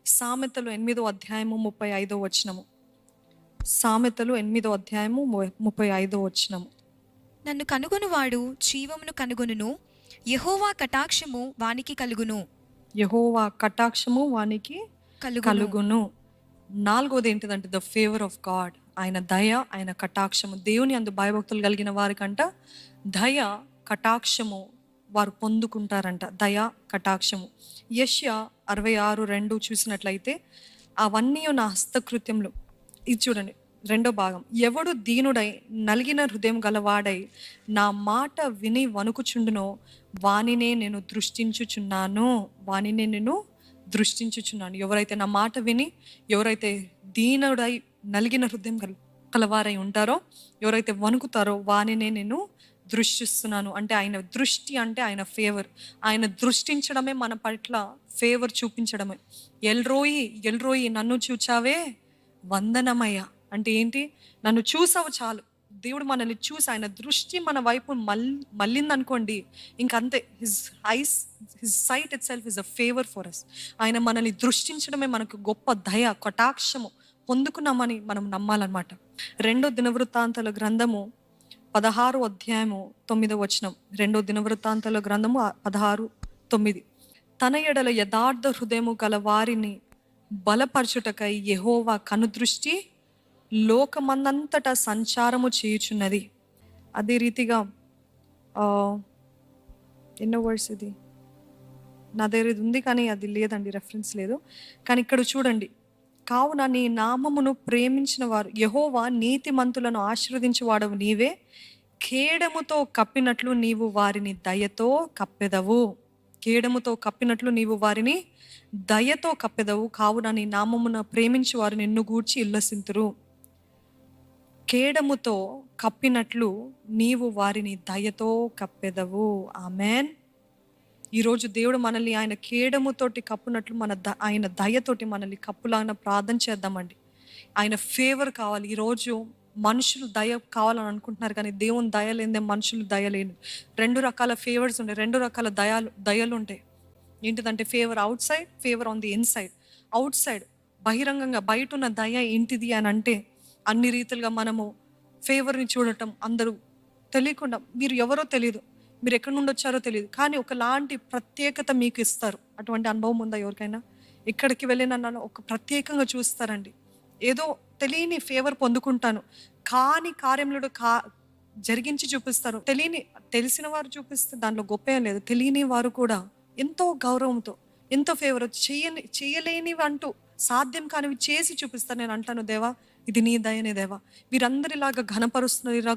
సామెతలు 8వ అధ్యాయము 35వ వచనము. సామెతలు 8వ అధ్యాయము 35వ వచనము. నన్ను కనుగొనువాడు జీవమును కనుగొనును, యెహోవా కటాక్షము వానికి కలుగును. యెహోవా కటాక్షము వానికి కలుగును. కలుగును. నాలుగోది ఏంటిదంటే ద ఫేవర్ ఆఫ్ గాడ్. ఆయన దయ, ఆయన కటాక్షము. దేవుని అందు భయభక్తులు కలిగిన వారికంట దయ, కటాక్షము వారు పొందుకుంటారంట. దయ, కటాక్షము. యెషయా 66:2 చూసినట్లయితే, అవన్నీ నా హస్తకృత్యములు. ఇది చూడండి, రెండో భాగం. ఎవడు దీనుడై నలిగిన హృదయం గలవాడై నా మాట విని వణుకుచుండునో వానినే నేను దృష్టించుచున్నాను. వానినే నేను దృష్టించుచున్నాను. ఎవరైతే నా మాట విని, ఎవరైతే దీనుడై నలిగిన హృదయం కలవారై ఉంటారో, ఎవరైతే వణుకుతారో వానినే నేను దృష్టిస్తున్నాను. అంటే ఆయన దృష్టి అంటే ఆయన ఫేవర్. ఆయన దృష్టించడమే మన పట్ల ఫేవర్ చూపించడమే. ఎల్రోయి ఎల్రోయి నన్ను చూచావే వందనమయ్య. అంటే ఏంటి? నన్ను చూసావు చాలు. దేవుడు మనల్ని చూసి ఆయన దృష్టి మన వైపు మళ్ళిందనుకోండి, ఇంకంతే. His sight itself is a favour for us. ఆయన మనల్ని దృష్టించడమే మనకు గొప్ప దయ, కటాక్షము పొందుకున్నామని మనం నమ్మాలన్నమాట. 2 దినవృత్తాంతాల గ్రంథము 16వ అధ్యాయము 9వ వచనం. 2 దినవృత్తాంతాల గ్రంథము 16:9. తన ఎడల యథార్థ హృదయము గల వారిని బలపరచుటకై యెహోవా కనుదృష్టి లోకమందంతటా సంచారము చేయుచున్నది. అదే రీతిగా ఎన్నో వర్డ్స్ ఇది నా దగ్గర ఇది ఉంది కానీ అది లేదండి, రెఫరెన్స్ లేదు. కానీ ఇక్కడ చూడండి, కావున నీ నామమును ప్రేమించిన వారు, యెహోవా నీతిమంతులను ఆశీర్వదించువాడవు నీవే, కేడముతో కప్పినట్లు నీవు వారిని దయతో కప్పెదవు. కేడముతో కప్పినట్లు నీవు వారిని దయతో కప్పెదవు. కావున నీ నామమున ప్రేమించి వారు నిన్ను గూర్చి ఇల్లసింతురు. కేడముతో కప్పినట్లు నీవు వారిని దయతో కప్పెదవు. ఆమెన్. ఈరోజు దేవుడు మనల్ని ఆయన కేడముతోటి కప్పునట్లు ఆయన దయతోటి మనల్ని కప్పులాగా ప్రార్థన చేద్దామండి. ఆయన ఫేవర్ కావాలి. ఈరోజు మనుషులు దయ కావాలని అనుకుంటున్నారు, కానీ దేవుని దయ లేదే మనుషులు దయ లేదు. 2 రకాల ఫేవర్స్ ఉంటాయి, 2 రకాల దయలు ఉంటాయి. ఏంటిదంటే favour out side, favour on the inside. Out side బహిరంగంగా బయట ఉన్న దయ ఏంటిది అని అంటే, అన్ని రీతిలుగా మనము ఫేవర్ని చూడటం, అందరూ తెలియకుండా, మీరు ఎవరో తెలియదు, మీరు ఎక్కడి నుండి వచ్చారో తెలియదు, కానీ ఒకలాంటి ప్రత్యేకత మీకు ఇస్తారు. అటువంటి అనుభవం ఉందా ఎవరికైనా? ఎక్కడికి వెళ్ళినా నన్ను ఒక ప్రత్యేకంగా చూస్తారండి. ఏదో తెలియని ఫేవర్ పొందుకుంటాను, కానీ కార్యములు జరిగించి చూపిస్తారు. తెలిసిన వారు చూపిస్తే దాంట్లో గొప్ప ఏం లేదు. తెలియని వారు కూడా ఎంతో గౌరవంతో, ఎంతో ఫేవర్ చేయలేనివి అంటూ సాధ్యం కానివి చేసి చూపిస్తారు. నేను అంటాను, దేవా ఇది నీ దయనే దేవా. వీరందరిలాగా ఘనపరుస్తున్నారు, ఇలా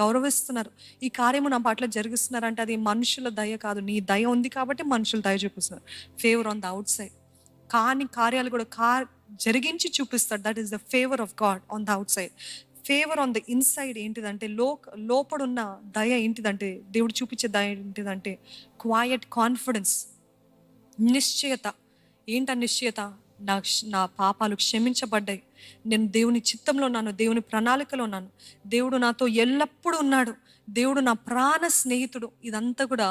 గౌరవిస్తున్నారు, ఈ కార్యము నా పట్ల జరిగిస్తున్నారు అంటే అది మనుషుల దయ కాదు, నీ దయ ఉంది కాబట్టి మనుషులు దయ చూపిస్తున్నారు. Favour on the out side, కానీ కార్యాలు కూడా జరిగించి చూపిస్తాడు. That is the favour of God on the out side. Favour on the inside ఏంటిదంటే, లోపడున్న దయ ఏంటిదంటే, దేవుడు చూపించే దయ ఏంటిదంటే క్వయట్ కాన్ఫిడెన్స్, నిశ్చయత. ఏంట నిశ్చయత? నా పాపాలు క్షమించబడ్డాయి, నేను దేవుని చిత్తంలో ఉన్నాను, దేవుని ప్రణాళికలో ఉన్నాను, దేవుడు నాతో ఎల్లప్పుడూ ఉన్నాడు, దేవుడు నా ప్రాణ స్నేహితుడు. ఇదంతా కూడా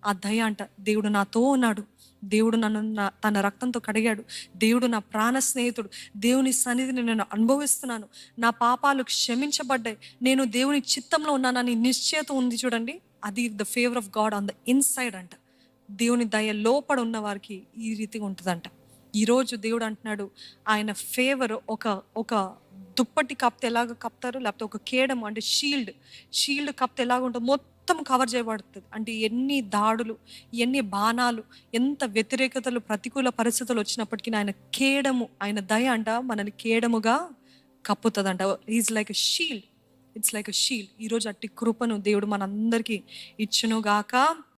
ఆ దయ అంట. దేవుడు నాతో ఉన్నాడు, దేవుడు నన్ను తన రక్తంతో కడిగాడు, దేవుడు నా ప్రాణ స్నేహితుడు, దేవుని సన్నిధిని నేను అనుభవిస్తున్నాను, నా పాపాలు క్షమించబడ్డాయి, నేను దేవుని చిత్తంలో ఉన్నానని నిశ్చయత ఉంది. చూడండి, అది the favour of God on the inside అంట. దేవుని దయ లోపడ ఉన్న వారికి ఈ రీతిగా ఉంటుందంట. ఈరోజు దేవుడు అంటున్నాడు, ఆయన ఫేవర్ ఒక దుప్పటి కప్తే ఎలాగ కప్తారు, లేకపోతే ఒక కేడము అంటే షీల్డ్ కప్తే ఎలాగ ఉంటుంది, మొత్తం కవర్ చేయబడుతుంది. అంటే ఎన్ని దాడులు, ఎన్ని బాణాలు, ఎంత వ్యతిరేకతలు, ప్రతికూల పరిస్థితులు వచ్చినప్పటికీ ఆయన కేడము, ఆయన దయ అంట మనల్ని కేడముగా కప్పుతుంది అంట. Is like a shield, it's like a shield. ఈరోజు అట్టి కృపను దేవుడు మనందరికీ ఇచ్చును గాక.